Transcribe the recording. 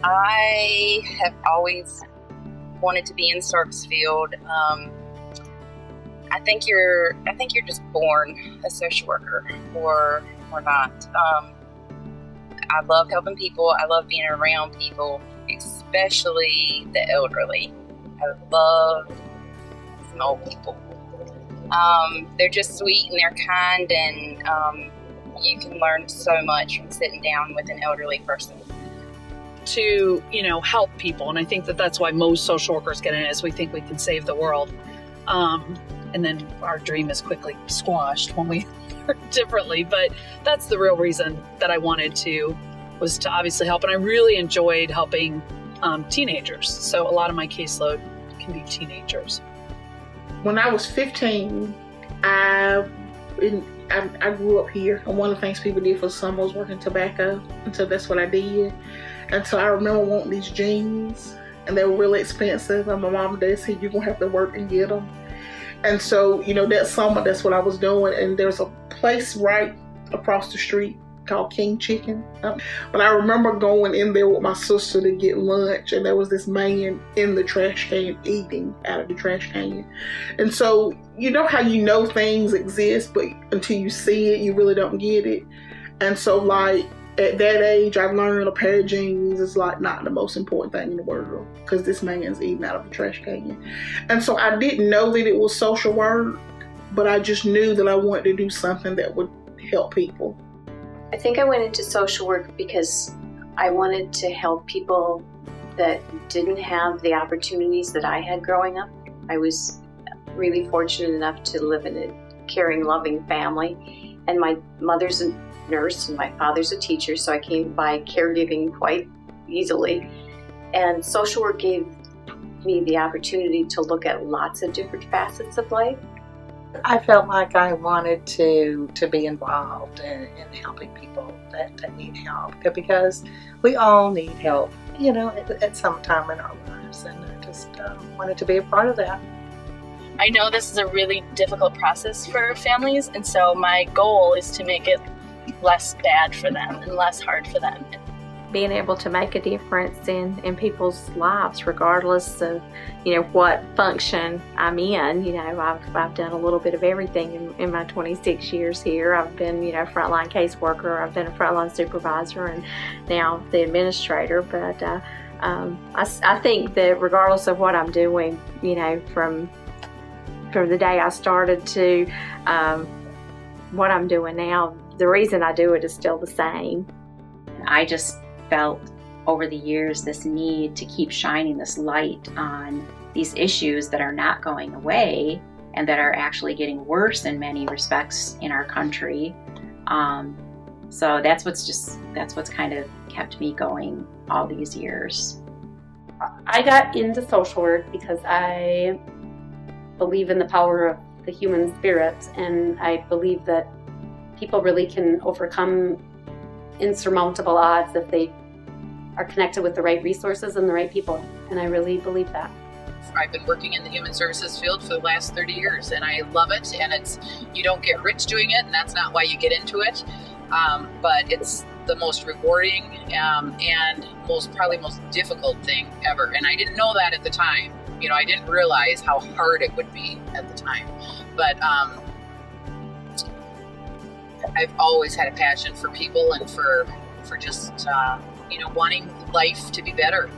I have always wanted to be in service field. I think you're just born a social worker or not. I love helping people. I love being around people, especially the elderly. I love some old people. They're just sweet and they're kind, and you can learn so much from sitting down with an elderly person. To, help people. And I think that that's why most social workers get in, is we think we can save the world. And then our dream is quickly squashed when we learn differently. But that's the real reason that I wanted to, was to obviously help. And I really enjoyed helping teenagers. So a lot of my caseload can be teenagers. When I was 15, I grew up here, and one of the things people did for the summer was working tobacco, and so that's what I did. And so I remember wanting these jeans, and they were really expensive, and my mom and dad said, you're going to have to work and get them. And so, that summer, that's what I was doing, and there's a place right across the street called King Chicken. But I remember going in there with my sister to get lunch, and there was this man in the trash can eating out of the trash can. And so, how things exist, but until you see it, you really don't get it. And so, at that age, I've learned a pair of jeans is not the most important thing in the world, because this man's eating out of a trash can. And so I didn't know that it was social work, but I just knew that I wanted to do something that would help people. I think I went into social work because I wanted to help people that didn't have the opportunities that I had growing up. I was really fortunate enough to live in a caring, loving family, and my mother's a nurse and my father's a teacher, so I came by caregiving quite easily. And social work gave me the opportunity to look at lots of different facets of life. I felt like I wanted to be involved in helping people that need help, because we all need help, at some time in our lives, and I just wanted to be a part of that. I know this is a really difficult process for families, and so my goal is to make it less bad for them and less hard for them. Being able to make a difference in people's lives, regardless of, what function I'm in. I've done a little bit of everything in my 26 years here. I've been, frontline caseworker, I've been a frontline supervisor, and now the administrator. But I think that regardless of what I'm doing, from the day I started to what I'm doing now, the reason I do it is still the same. I just felt over the years this need to keep shining this light on these issues that are not going away and that are actually getting worse in many respects in our country. So that's what's kind of kept me going all these years. I got into social work because I believe in the power of the human spirit, and I believe that people really can overcome insurmountable odds if they are connected with the right resources and the right people, and I really believe that. I've been working in the human services field for the last 30 years, and I love it, and you don't get rich doing it, and that's not why you get into it, but it's the most rewarding and probably most difficult thing ever, and I didn't know that at the time. I didn't realize how hard it would be at the time, but I've always had a passion for people and for just wanting life to be better.